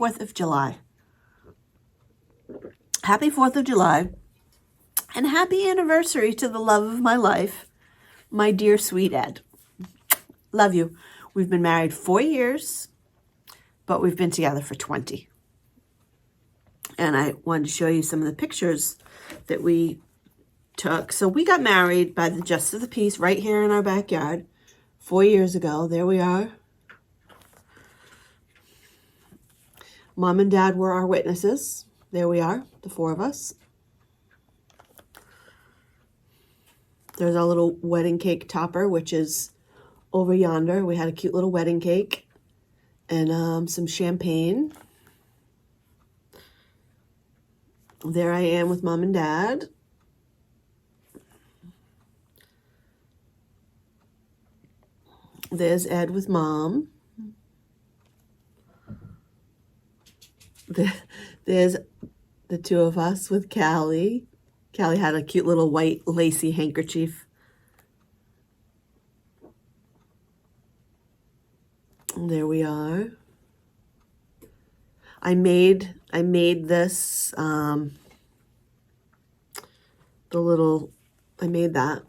4th of July. Happy 4th of July. And happy anniversary to the love of my life, my dear sweet Ed. Love you. We've been married 4 years, but we've been together for 20. And I wanted to show you some of the pictures that we took. So we got married by the Justice of the Peace right here in our backyard 4 years ago. There we are. Mom and Dad were our witnesses. There we are, the 4 of us. There's our little wedding cake topper, which is over yonder. We had a cute little wedding cake and some champagne. There I am with Mom and Dad. There's Ed with Mom. There's the 2 of us with Callie. Callie had a cute little white lacy handkerchief. And there we are. I made this, I made that.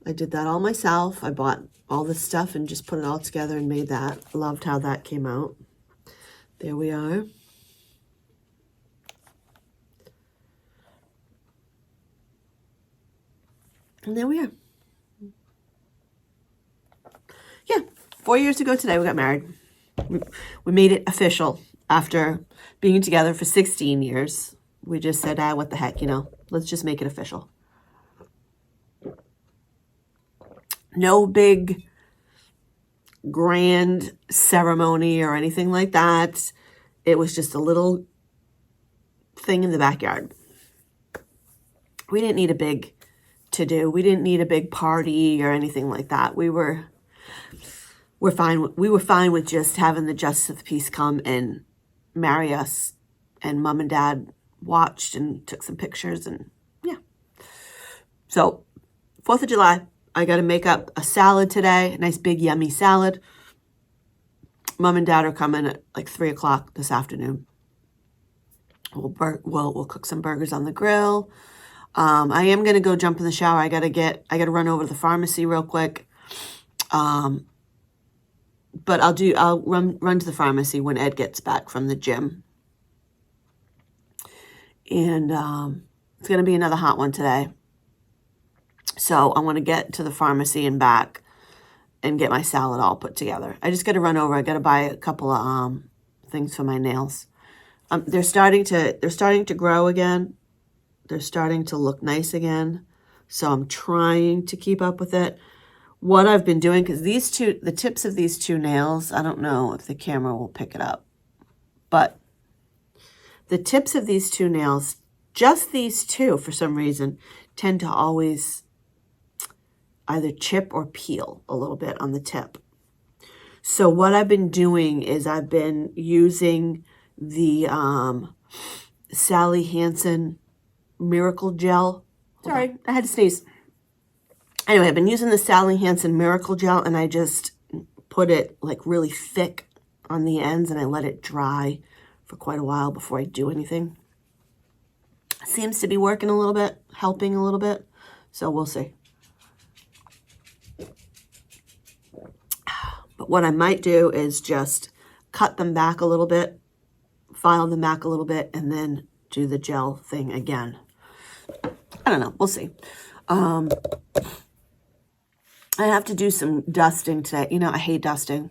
I did that all myself. I bought all this stuff and just put it all together and made that. Loved how that came out. There we are. And there we are. Yeah, 4 years ago today we got married. We made it official after being together for 16 years. We just said, what the heck, let's just make it official. No big grand ceremony or anything like that. It was just a little thing in the backyard. We didn't need a big to-do. We didn't need a big party or anything like that. We were fine with just having the Justice of the Peace come and marry us, and Mom and Dad watched and took some pictures, and yeah. So 4th of July, I got to make up a salad today, a nice big yummy salad. Mom and Dad are coming at like 3 o'clock this afternoon. We'll cook some burgers on the grill. I am going to go jump in the shower. I got to run over to the pharmacy real quick. But I'll run to the pharmacy when Ed gets back from the gym. And it's going to be another hot one today. So I want to get to the pharmacy and back and get my salad all put together. I just got to run over. I got to buy a couple of things for my nails. They're starting to grow again. They're starting to look nice again. So I'm trying to keep up with it. What I've been doing, because the tips of these 2 nails, I don't know if the camera will pick it up, but the tips of these 2 nails, just these 2 for some reason, tend to always either chip or peel a little bit on the tip. So what I've been doing is I've been using the Sally Hansen Miracle Gel. Sorry, I had to sneeze. Anyway, I've been using the Sally Hansen Miracle Gel, and I just put it like really thick on the ends, and I let it dry for quite a while before I do anything. Seems to be working a little bit, helping a little bit, so we'll see. But what I might do is just cut them back a little bit, file them back a little bit, and then do the gel thing again. I don't know. We'll see. I have to do some dusting today. I hate dusting.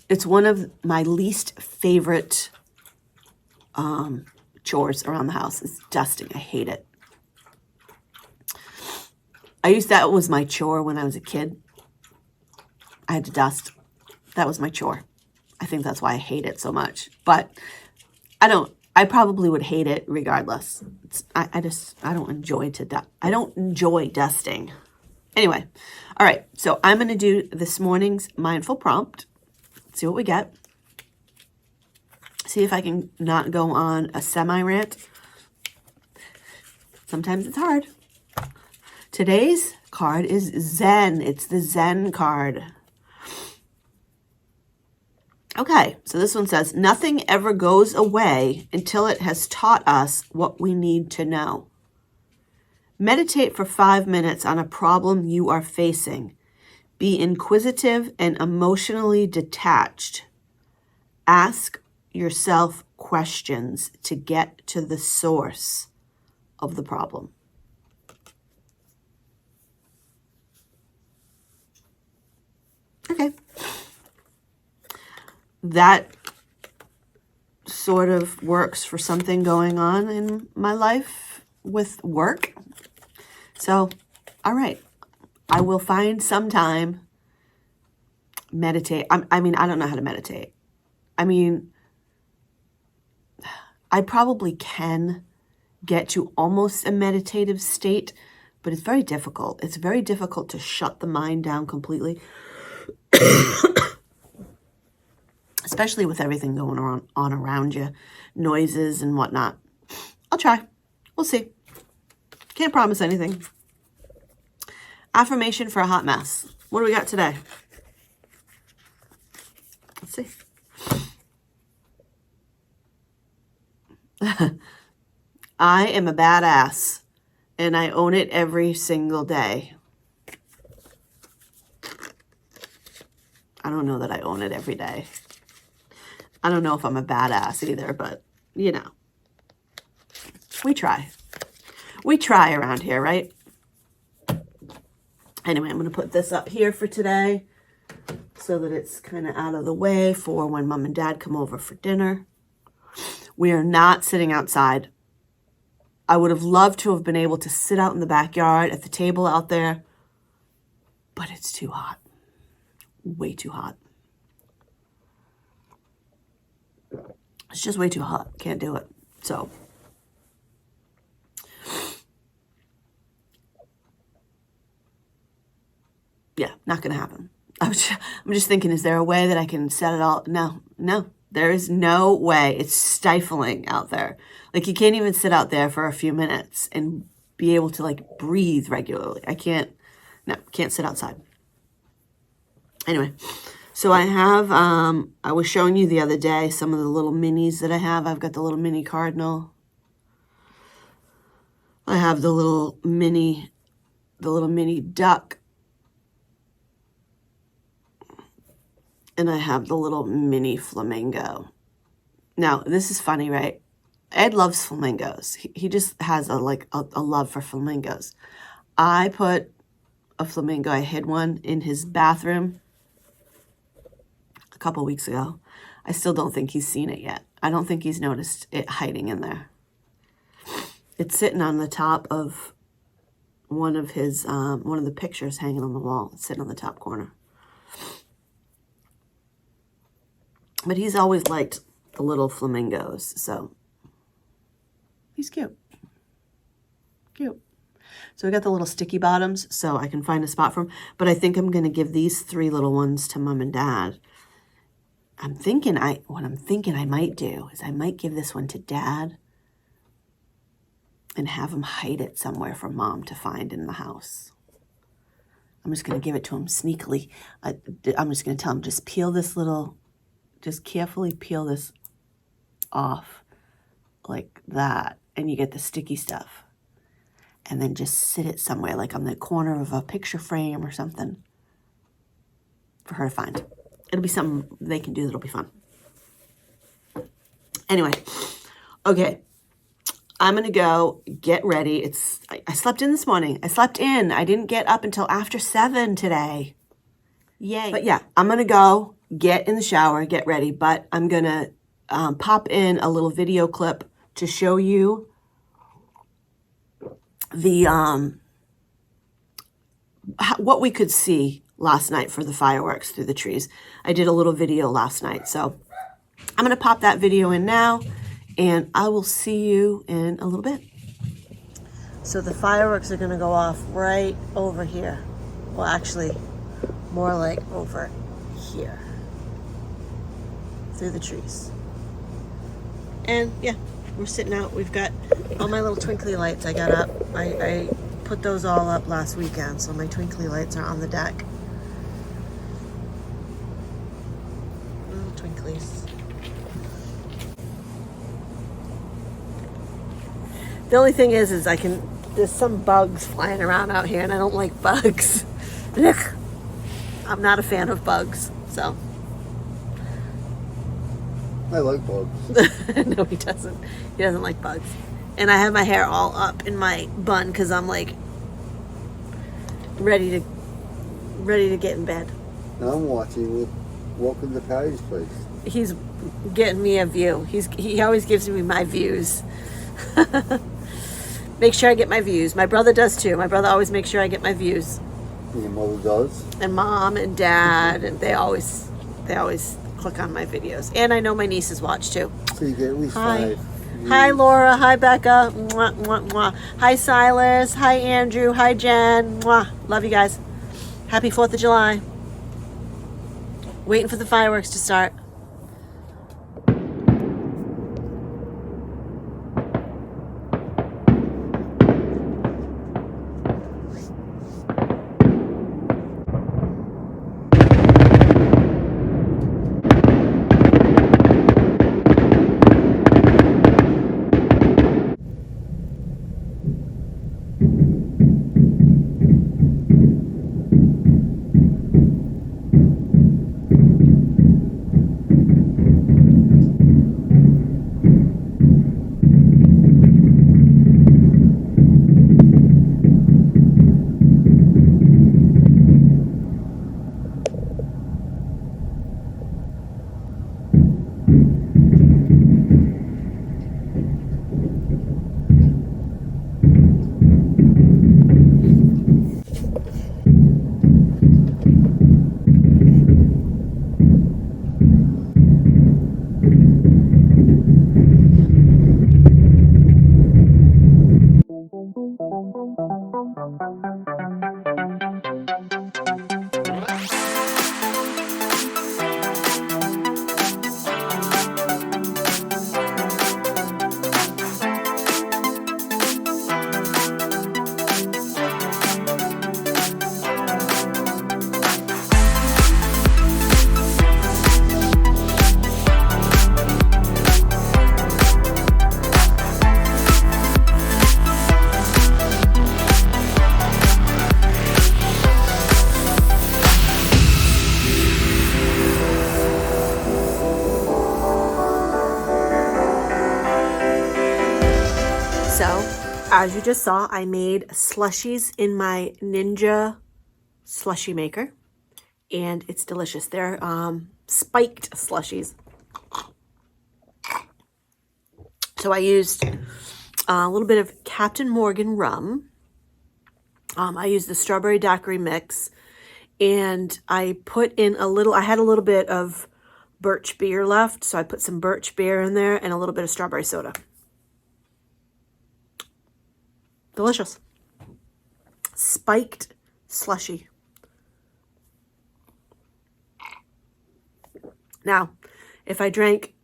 It's one of my least favorite chores around the house is dusting. I hate it. That was my chore when I was a kid. I had to dust. That was my chore. I think that's why I hate it so much. But I probably would hate it regardless. I don't enjoy I don't enjoy dusting. Anyway, all right. So I'm going to do this morning's mindful prompt. See what we get. See if I can not go on a semi-rant. Sometimes it's hard. Today's card is Zen. It's the Zen card. Okay, so this one says, nothing ever goes away until it has taught us what we need to know. Meditate for 5 minutes on a problem you are facing. Be inquisitive and emotionally detached. Ask yourself questions to get to the source of the problem. Okay. That sort of works for something going on in my life with work. So, all right. I will find some time, meditate. I mean, I don't know how to meditate. I mean, I probably can get to almost a meditative state, but it's very difficult. It's very difficult to shut the mind down completely, especially with everything going on around you, noises and whatnot. I'll try. We'll see. Can't promise anything. Affirmation for a hot mess. What do we got today? Let's see. I am a badass, and I own it every single day. I don't know that I own it every day. I don't know if I'm a badass either, but, you know, we try. We try around here, right? Anyway, I'm going to put this up here for today so that it's kind of out of the way for when Mom and Dad come over for dinner. We are not sitting outside. I would have loved to have been able to sit out in the backyard at the table out there, but it's too hot. Way too hot. It's just way too hot. Can't do it. So, yeah, not going to happen. I'm just thinking, is there a way that I can set it all? No, there is no way. It's stifling out there. Like, you can't even sit out there for a few minutes and be able to, like, breathe regularly. Can't sit outside. Anyway, so I have, I was showing you the other day some of the little minis that I have. I've got the little mini cardinal. I have the little mini duck. And I have the little mini flamingo. Now, this is funny, right? Ed loves flamingos. He just has a love for flamingos. I put a flamingo, I hid one in his bathroom a couple weeks ago. I still don't think he's seen it yet. I don't think he's noticed it hiding in there. It's sitting on the top of one of the pictures hanging on the wall. It's sitting on the top corner. But he's always liked the little flamingos, so he's cute. Cute. So we got the little sticky bottoms, so I can find a spot for him. But I think I'm going to give these 3 little ones to Mom and Dad. What I'm thinking I might do is I might give this one to Dad and have him hide it somewhere for Mom to find in the house. I'm just going to give it to him sneakily. I'm just going to tell him, just carefully peel this off like that, and you get the sticky stuff. And then just sit it somewhere, like on the corner of a picture frame or something, for her to find. It'll be something they can do that'll be fun. Anyway, okay. I'm going to go get ready. I slept in this morning. I didn't get up until after 7 today. Yay. But yeah, I'm going to go get in the shower, get ready, but I'm going to pop in a little video clip to show you the what we could see last night for the fireworks through the trees. I did a little video last night, so I'm going to pop that video in now, and I will see you in a little bit. So the fireworks are going to go off right over here. Well, actually, more like over here. Through the trees. And yeah, we're sitting out. We've got all my little twinkly lights I got up. I put those all up last weekend, so my twinkly lights are on the deck. twinklies. The only thing is there's some bugs flying around out here, and I don't like bugs. I'm not a fan of bugs, so. I like bugs. No, he doesn't. He doesn't like bugs. And I have my hair all up in my bun because I'm like ready to get in bed. Now I'm watching walking the Patty's place. He's getting me a view. He always gives me my views. Make sure I get my views. My brother does too. My brother always makes sure I get my views. And your mother does? And mom and dad, and they always click on my videos. And I know my nieces watch too. So you get at least 5 views. Hi Laura. Hi Becca. Mwah, mwah, mwah. Hi Silas. Hi Andrew. Hi Jen. Mwah. Love you guys. Happy 4th of July. Waiting for the fireworks to start. As you just saw, I made slushies in my Ninja slushie maker, and it's delicious. They're spiked slushies. So I used a little bit of Captain Morgan rum. I used the strawberry daiquiri mix, and I put in I had a little bit of birch beer left, so I put some birch beer in there and a little bit of strawberry soda. Delicious. Spiked slushie. Now, if I drank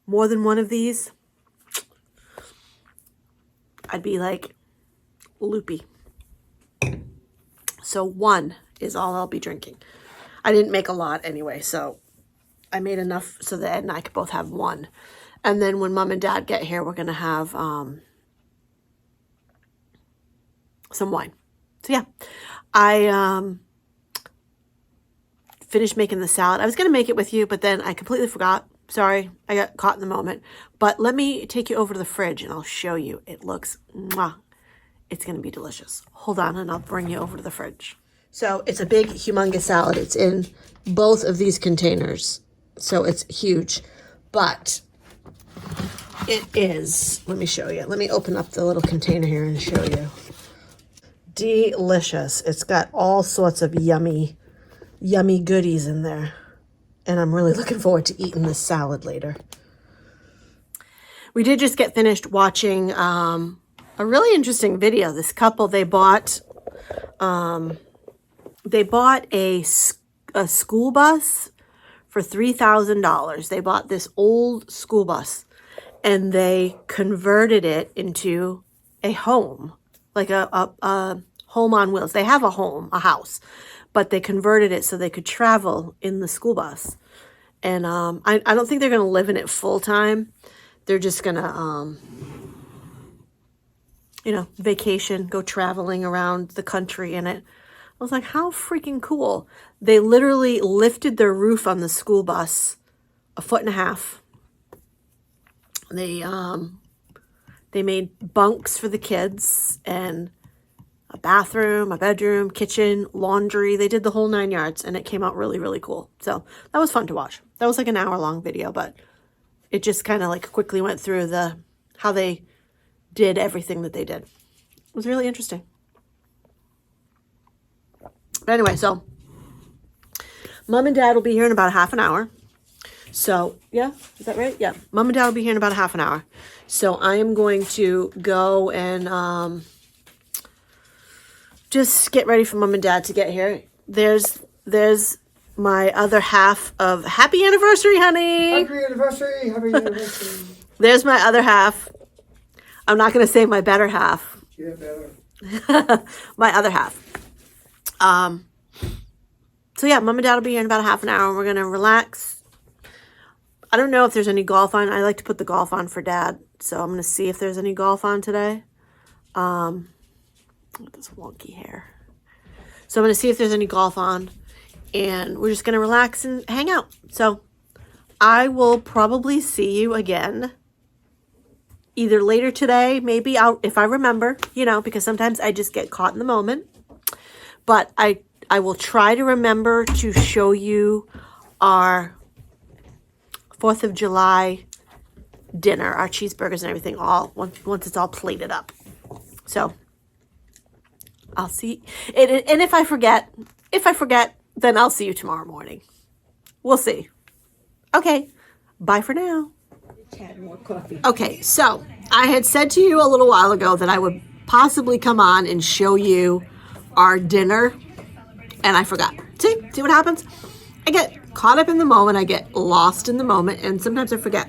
more than one of these, I'd be like loopy. So one is all I'll be drinking. I didn't make a lot anyway, so I made enough so that Ed and I could both have one. And then when Mom and Dad get here, we're going to have some wine. So yeah, I finished making the salad. I was going to make it with you, but then I completely forgot. Sorry, I got caught in the moment. But let me take you over to the fridge and I'll show you. It looks, mwah. It's going to be delicious. Hold on and I'll bring you over to the fridge. So it's a big, humongous salad. It's in both of these containers. So it's huge. But it is, let me show you. Let me open up the little container here and show you. Delicious. It's got all sorts of yummy goodies in there. And I'm really looking forward to eating this salad later. We did just get finished watching a really interesting video. This couple, they bought a school bus for $3,000. They bought this old school bus and they converted it into a home, like a home on wheels. They have a home, a house, but they converted it so they could travel in the school bus. And I don't think they're going to live in it full time. They're just going to, vacation, go traveling around the country in it. I was like, how freaking cool. They literally lifted their roof on the school bus 1.5 feet. They made bunks for the kids and a bathroom, a bedroom, kitchen, laundry. They did the whole 9 yards, and it came out really, really cool. So that was fun to watch. That was like an hour-long video, but it just kind of like quickly went through how they did everything that they did. It was really interesting. But anyway, so Mom and Dad will be here in about half an hour. So, yeah, is that right? Yeah, Mom and Dad will be here in about half an hour. So I am going to go and just get ready for Mom and Dad to get here. There's my other half of happy anniversary, honey. Happy anniversary. Happy anniversary. There's my other half. I'm not going to say my better half. Yeah, better. My other half. So yeah, Mom and Dad will be here in about a half an hour. We're going to relax. I don't know if there's any golf on. I like to put the golf on for Dad. So I'm going to see if there's any golf on today. With this wonky hair. So I'm going to see if there's any golf on. And we're just going to relax and hang out. So I will probably see you again either later today, maybe if I remember, because sometimes I just get caught in the moment. But I will try to remember to show you our 4th of July dinner, our cheeseburgers and everything, all once it's all plated up. So I'll see. And if I forget, then I'll see you tomorrow morning. We'll see. Okay. Bye for now. Had more coffee. Okay, so I had said to you a little while ago that I would possibly come on and show you our dinner, and I forgot. See what happens? I get caught up in the moment, I get lost in the moment, and sometimes I forget.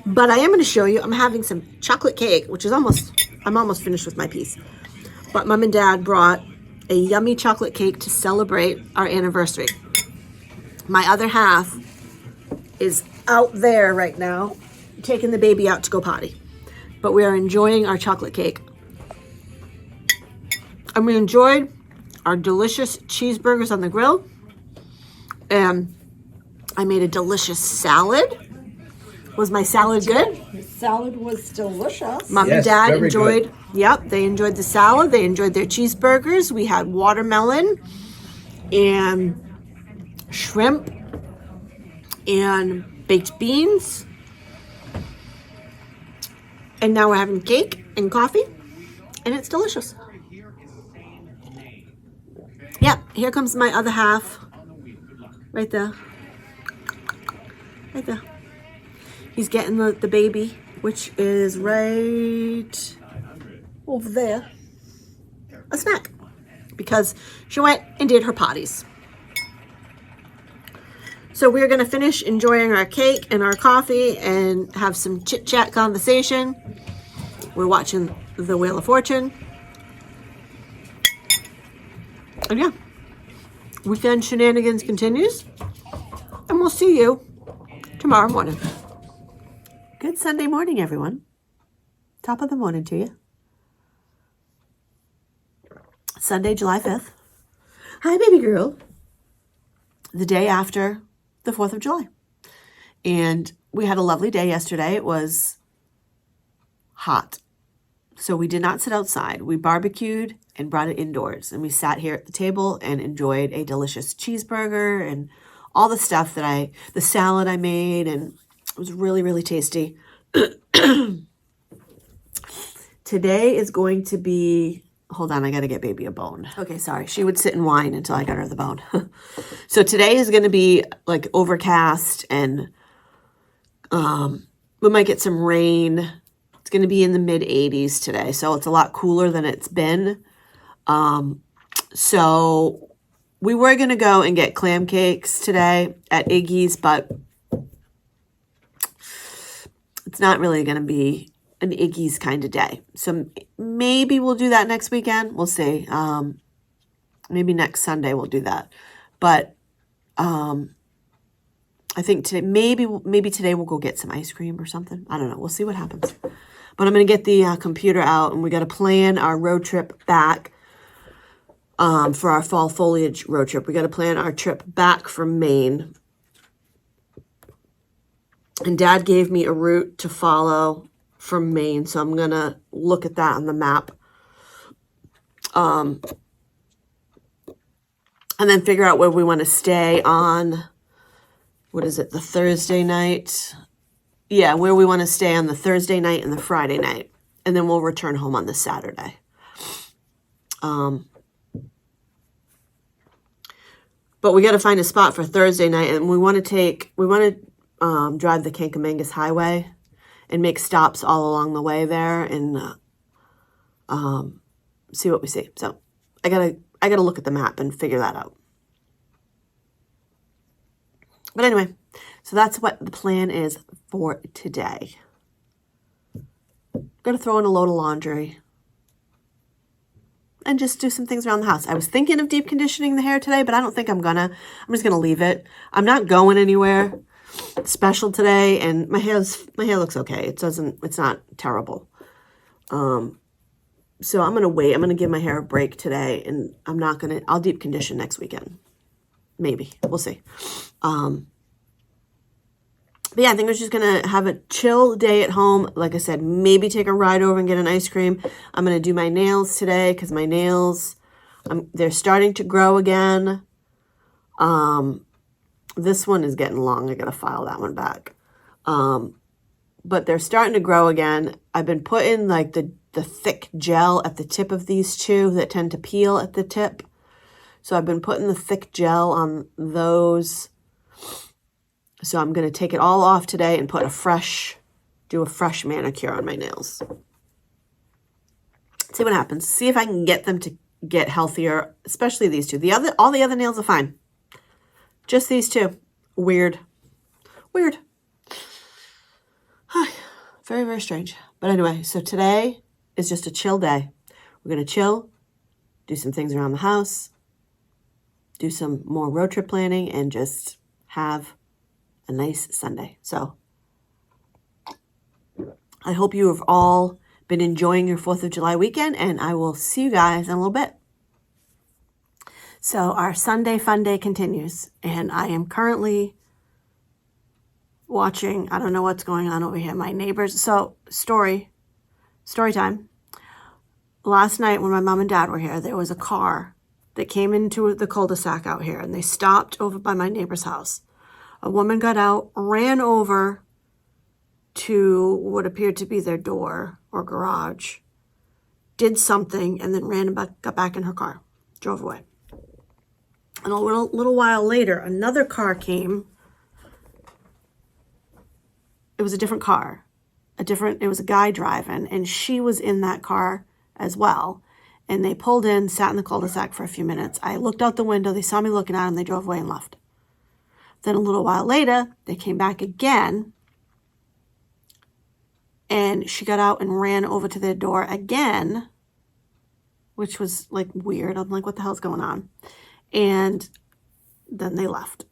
But I am going to show you, I'm having some chocolate cake, which is I'm almost finished with my piece. But Mom and Dad brought a yummy chocolate cake to celebrate our anniversary. My other half is out there right now, taking the baby out to go potty. But we are enjoying our chocolate cake. And we enjoyed our delicious cheeseburgers on the grill. And I made a delicious salad. Was my salad good? The salad was delicious. Mom and Yes, Dad very enjoyed. good. Yep, they enjoyed the salad. They enjoyed their cheeseburgers. We had watermelon and shrimp and baked beans. And now we're having cake and coffee, and it's delicious. Yep, here comes my other half. Right there. Right there. He's getting the baby, which is right over there. A snack. Because she went and did her potties. So we're going to finish enjoying our cake and our coffee and have some chit-chat conversation. We're watching The Wheel of Fortune. And yeah, weekend shenanigans continues. And we'll see you tomorrow morning. Good Sunday morning, everyone. Top of the morning to you. Sunday, July 5th. Hi, baby girl. The day after the 4th of July. And we had a lovely day yesterday. It was hot. So we did not sit outside. We barbecued and brought it indoors. And we sat here at the table and enjoyed a delicious cheeseburger and all the stuff the salad I made. And it was really, really tasty. Today is going to be... Hold on, I got to get baby a bone. Okay, sorry. She would sit and whine until I got her the bone. So today is going to be like overcast and we might get some rain. It's going to be in the mid 80s today. So it's a lot cooler than it's been. So we were going to go and get clam cakes today at Iggy's, but it's not really going to be an Iggy's kind of day. So maybe we'll do that next weekend. We'll see. Maybe next Sunday we'll do that. But I think today, maybe today we'll go get some ice cream or something. I don't know. We'll see what happens. But I'm going to get the computer out, and we got to plan our road trip back for our fall foliage road trip. We got to plan our trip back from Maine. And Dad gave me a route to follow from Maine, so I'm going to look at that on the map. And then figure out where we want to stay on, what is it, the Thursday night? Yeah, where we want to stay on the Thursday night and the Friday night. And then we'll return home on the Saturday. But we got to find a spot for Thursday night, and we want to drive the Kankamangas Highway and make stops all along the way there and see what we see. So I gotta look at the map and figure that out. But anyway, so that's what the plan is for today. Got to throw in a load of laundry and just do some things around the house. I was thinking of deep conditioning the hair today, but I don't think I'm gonna. I'm just gonna leave it. I'm not going anywhere special today, and my hair looks okay. It's not terrible. So I'm gonna wait. I'm gonna give my hair a break today, and I'll deep condition next weekend. Maybe. We'll see. But yeah, I think we're just going to have a chill day at home. Like I said, maybe take a ride over and get an ice cream. I'm going to do my nails today because my nails, they're starting to grow again. This one is getting long. I got to file that one back. But they're starting to grow again. I've been putting like the thick gel at the tip of these two that tend to peel at the tip. So I've been putting the thick gel on those. So I'm going to take it all off today and do a fresh manicure on my nails. See what happens. See if I can get them to get healthier, especially these two. All the other nails are fine. Just these two. Weird. Very, very strange. But anyway, so today is just a chill day. We're going to chill, do some things around the house, do some more road trip planning, and just have a nice Sunday. So I hope you have all been enjoying your 4th of July weekend, and I will see you guys in a little bit. So our Sunday fun day continues, and I am currently watching, I don't know what's going on over here, my neighbors. So story time. Last night when my mom and dad were here, there was a car that came into the cul-de-sac out here, and they stopped over by my neighbor's house. A woman got out, ran over to what appeared to be their door or garage, did something, and then got back in her car, drove away. And a little while later, another car came. It was a different car. It was a guy driving, and she was in that car as well. And they pulled in, sat in the cul-de-sac for a few minutes. I looked out the window. They saw me looking at them. They drove away and left. Then a little while later, they came back again, and she got out and ran over to their door again, which was like weird. I'm like, what the hell's going on? And then they left.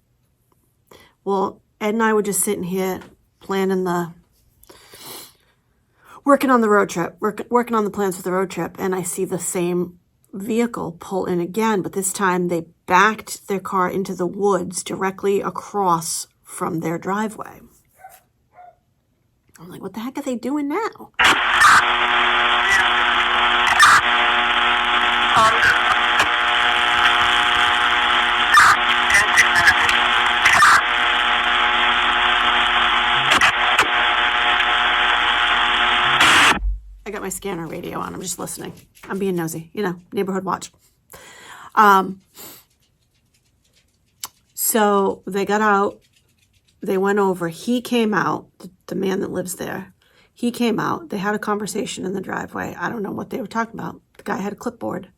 Well, Ed and I were just sitting here working on the road trip, working on the plans for the road trip, and I see the same vehicle pull in again, but this time they backed their car into the woods directly across from their driveway. I'm like, what the heck are they doing now? I got my scanner radio on. I'm just listening. I'm being nosy, neighborhood watch. So they got out. They went over. He came out, the man that lives there. He came out. They had a conversation in the driveway. I don't know what they were talking about. The guy had a clipboard.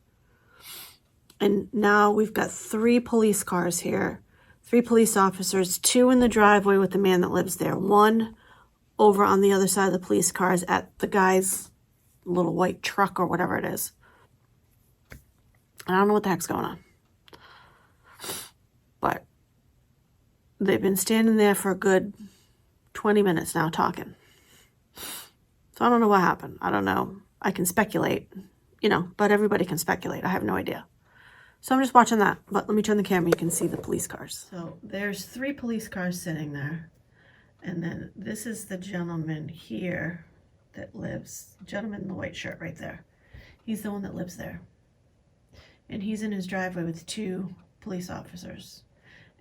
And now we've got 3 police cars here. 3 police officers, 2 in the driveway with the man that lives there. 1 over on the other side of the police cars at the guy's little white truck or whatever it is. And I don't know what the heck's going on. But they've been standing there for a good 20 minutes now talking. So I don't know what happened. I don't know. I can speculate, but everybody can speculate. I have no idea. So I'm just watching that. But let me turn the camera. You can see the police cars. So there's 3 police cars sitting there. And then this is the gentleman here that lives, gentleman in the white shirt right there. He's the one that lives there. And he's in his driveway with 2 police officers.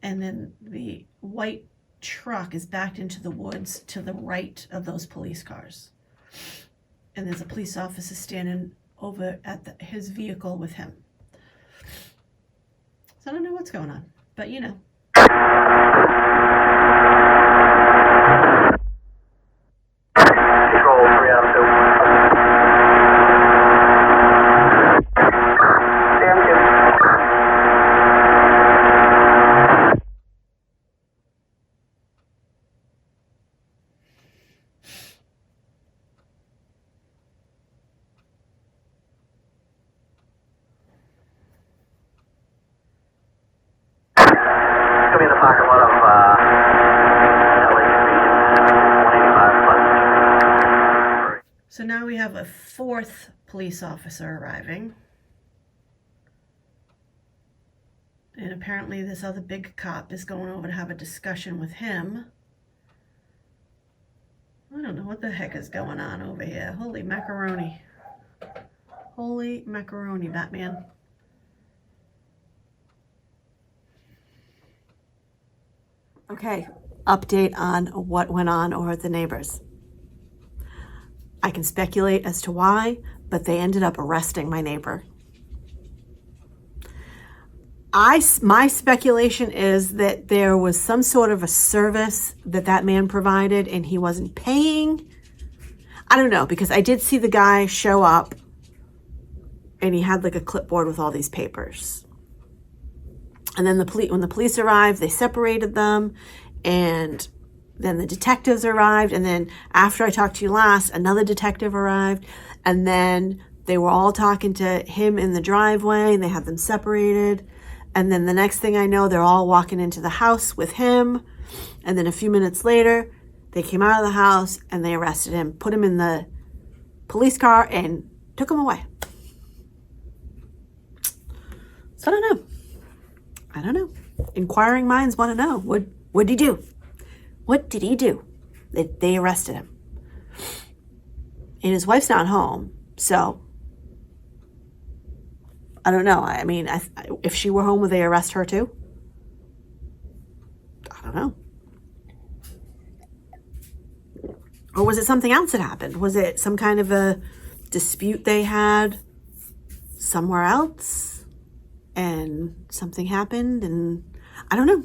And then the white truck is backed into the woods to the right of those police cars. And there's a police officer standing over at his vehicle with him. So I don't know what's going on, but Control 3 out of 2. Damn you. It's gonna be in the parking lot of LA Street, 185 plus. So now we have a 4th police officer arriving. And apparently this other big cop is going over to have a discussion with him. I don't know what the heck is going on over here. Holy macaroni. Holy macaroni, Batman. Okay, update on what went on over at the neighbors. I can speculate as to why, but they ended up arresting my neighbor. My speculation is that there was some sort of a service that man provided and he wasn't paying. I don't know, because I did see the guy show up and he had like a clipboard with all these papers. And then when the police arrived, they separated them, and then the detectives arrived, and then after I talked to you last, another detective arrived, and then they were all talking to him in the driveway, and they had them separated. And then the next thing I know, they're all walking into the house with him. And then a few minutes later, they came out of the house and they arrested him, put him in the police car, and took him away. So I don't know. Inquiring minds want to know. What did he do? What did he do? They arrested him. And his wife's not home, so I don't know. I mean, if she were home, would they arrest her too? I don't know. Or was it something else that happened? Was it some kind of a dispute they had somewhere else? And something happened, and I don't know.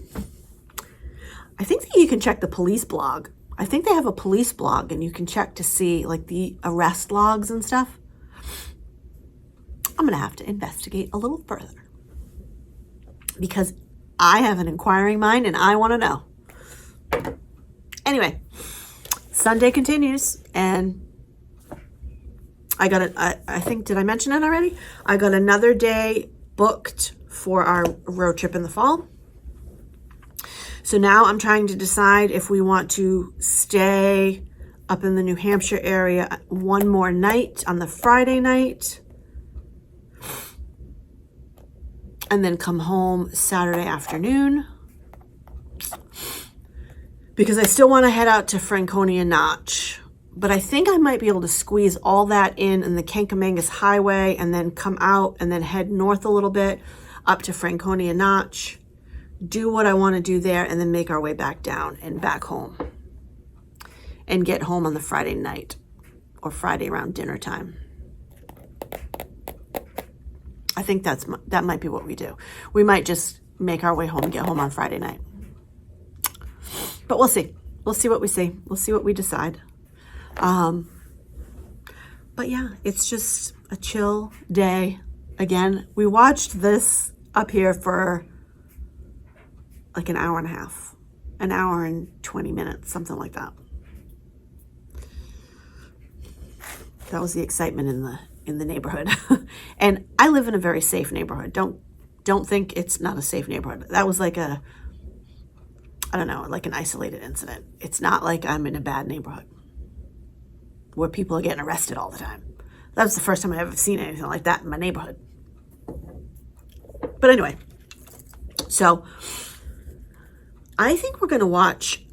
I think that you can check the police blog. I think they have a police blog, and you can check to see like the arrest logs and stuff. I'm going to have to investigate a little further because I have an inquiring mind and I want to know. Anyway, Sunday continues, and I got I think, did I mention it already? I got another day booked for our road trip in the fall. So now I'm trying to decide if we want to stay up in the New Hampshire area one more night on the Friday night and then come home Saturday afternoon, because I still want to head out to Franconia Notch. But I think I might be able to squeeze all that in the Kankamangas Highway and then come out and then head north a little bit up to Franconia Notch, do what I want to do there, and then make our way back down and back home and get home on the Friday night or Friday around dinner time. I think that might be what we do. We might just make our way home and get home on Friday night. But we'll see. We'll see what we see. We'll see what we decide. But yeah, it's just a chill day. Again, we watched this up here for like an hour and a half, an hour and 20 minutes, something like that. That was the excitement in the neighborhood. And I live in a very safe neighborhood. Don't think it's not a safe neighborhood. That was like a I don't know, like an isolated incident. It's not like I'm in a bad neighborhood where people are getting arrested all the time. That was the first time I ever seen anything like that in my neighborhood. But anyway, so I think we're going to watch,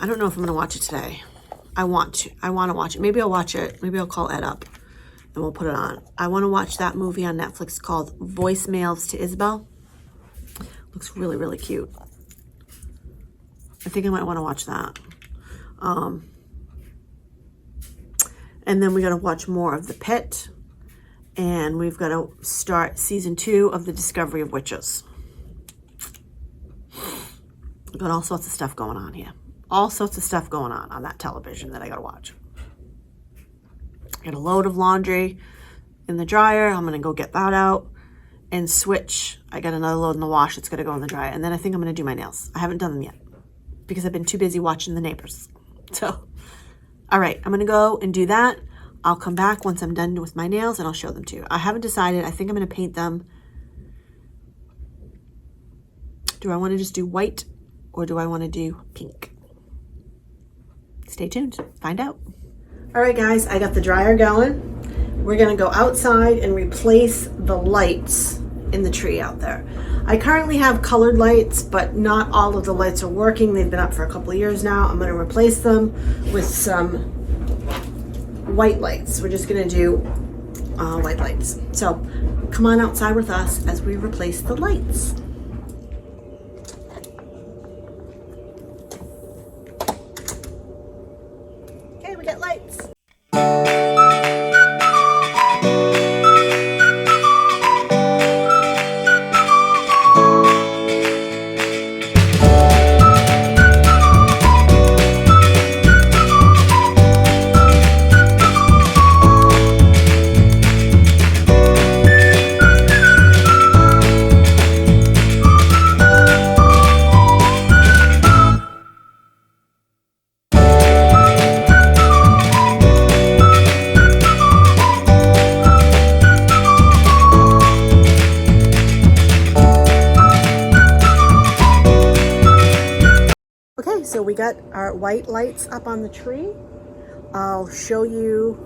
I don't know if I'm going to watch it today. I want to watch it. Maybe I'll watch it. Maybe I'll call Ed up and we'll put it on. I want to watch that movie on Netflix called Voicemails to Isabel. Looks really, really cute. I think I might want to watch that. And then we got to watch more of The Pit. And we've got to start season 2 of The Discovery of Witches. We've got all sorts of stuff going on here. All sorts of stuff going on that television that I got to watch. Got a load of laundry in the dryer. I'm going to go get that out and switch. I got another load in the wash that's going to go in the dryer. And then I think I'm going to do my nails. I haven't done them yet because I've been too busy watching the neighbors. So, all right, I'm going to go and do that. I'll come back once I'm done with my nails and I'll show them to you. I haven't decided. I think I'm going to paint them. Do I want to just do white or do I want to do pink? Stay tuned. Find out. All right, guys, I got the dryer going. We're going to go outside and replace the lights in the tree out there. I currently have colored lights, but not all of the lights are working. They've been up for a couple of years now. I'm going to replace them with some white lights. We're just going to do white lights. So come on outside with us as we replace the lights. Okay, we got lights. Okay, so we got our white lights up on the tree. I'll show you,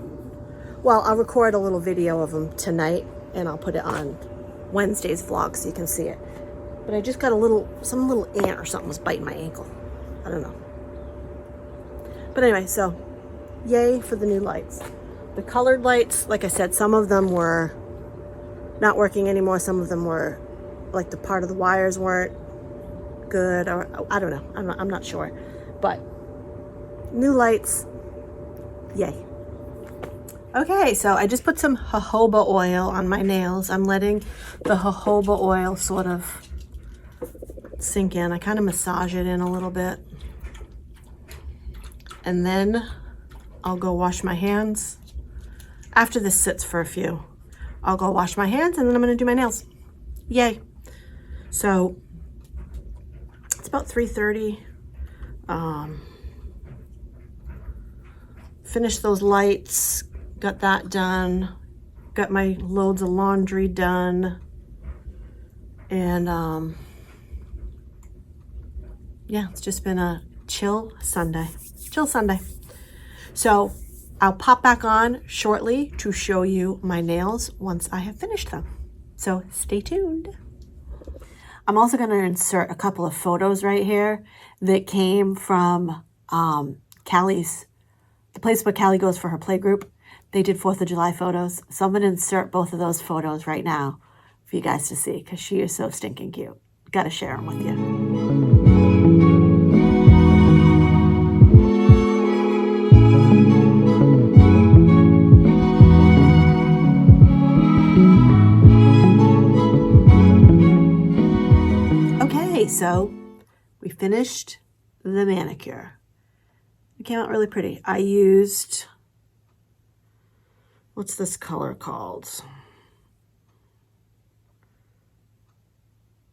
well, I'll record a little video of them tonight and I'll put it on Wednesday's vlog so you can see it. But I just got some little ant or something was biting my ankle. I don't know. But anyway, so yay for the new lights. The colored lights, like I said, some of them were not working anymore. Some of them were, like the part of the wires weren't good, or I don't know. I'm not sure. But new lights, yay. Okay, so I just put some jojoba oil on my nails. I'm letting the jojoba oil sort of sink in. I kind of massage it in a little bit. And then I'll go wash my hands. After this sits for a few, I'll go wash my hands and then I'm gonna do my nails. Yay. So it's about 3:30. Finished those lights, got that done, got my loads of laundry done, and yeah, it's just been a chill Sunday. So I'll pop back on shortly to show you my nails once I have finished them. So stay tuned. I'm also going to insert a couple of photos right here that came from Callie's, the place where Callie goes for her playgroup. They did 4th of July photos. So I'm going to insert both of those photos right now for you guys to see because she is so stinking cute. Got to share them with you. So we finished the manicure. It came out really pretty. I used, what's this color called?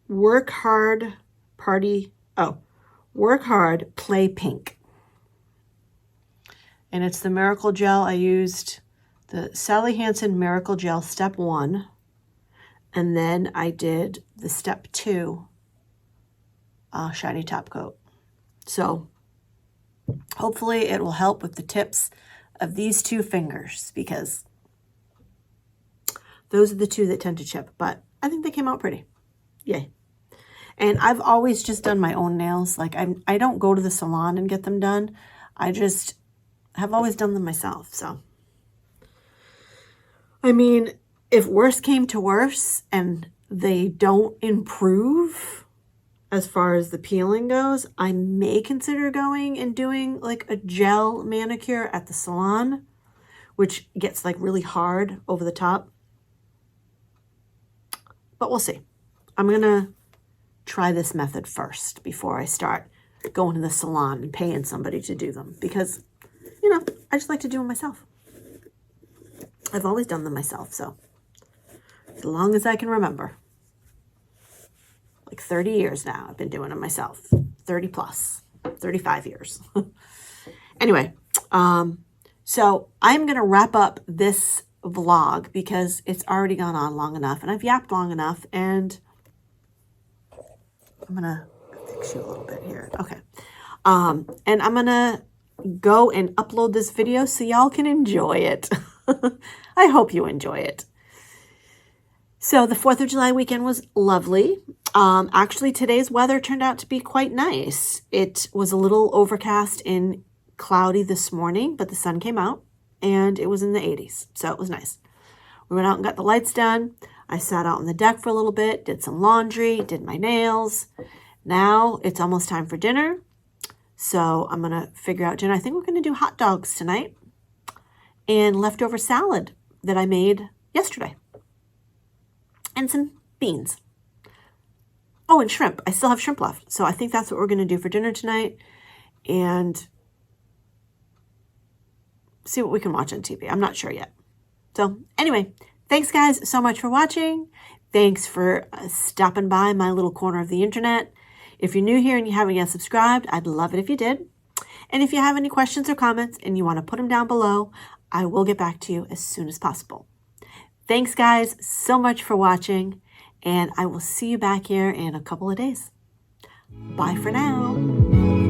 Work Hard Play Pink. And it's the Miracle Gel. I used the Sally Hansen Miracle Gel Step 1. And then I did the Step 2 shiny top coat. So hopefully it will help with the tips of these two fingers, because those are the two that tend to chip, but I think they came out pretty. Yay. And I've always just done my own nails. Like I don't go to the salon and get them done. I just have always done them myself. So, I mean, if worse came to worse and they don't improve as far as the peeling goes, I may consider going and doing like a gel manicure at the salon, which gets like really hard over the top. But we'll see. I'm going to try this method first before I start going to the salon and paying somebody to do them, because, you know, I just like to do them myself. I've always done them myself, so as long as I can remember. Like 30 years now, I've been doing them myself. 30 plus, 35 years. Anyway, so I'm going to wrap up this vlog because it's already gone on long enough and I've yapped long enough, and I'm going to fix you a little bit here. Okay. And I'm going to go and upload this video so y'all can enjoy it. I hope you enjoy it. So the 4th of July weekend was lovely. Actually, today's weather turned out to be quite nice. It was a little overcast and cloudy this morning, but the sun came out and it was in the 80s. So it was nice. We went out and got the lights done. I sat out on the deck for a little bit, did some laundry, did my nails. Now it's almost time for dinner. So I'm going to figure out dinner. I think we're going to do hot dogs tonight and leftover salad that I made yesterday. And some beans. Oh, and shrimp. I still have shrimp left. So I think that's what we're going to do for dinner tonight. And see what we can watch on TV. I'm not sure yet. So anyway, thanks guys so much for watching. Thanks for stopping by my little corner of the internet. If you're new here and you haven't yet subscribed, I'd love it if you did. And if you have any questions or comments and you want to put them down below, I will get back to you as soon as possible. Thanks guys so much for watching, and I will see you back here in a couple of days. Bye for now.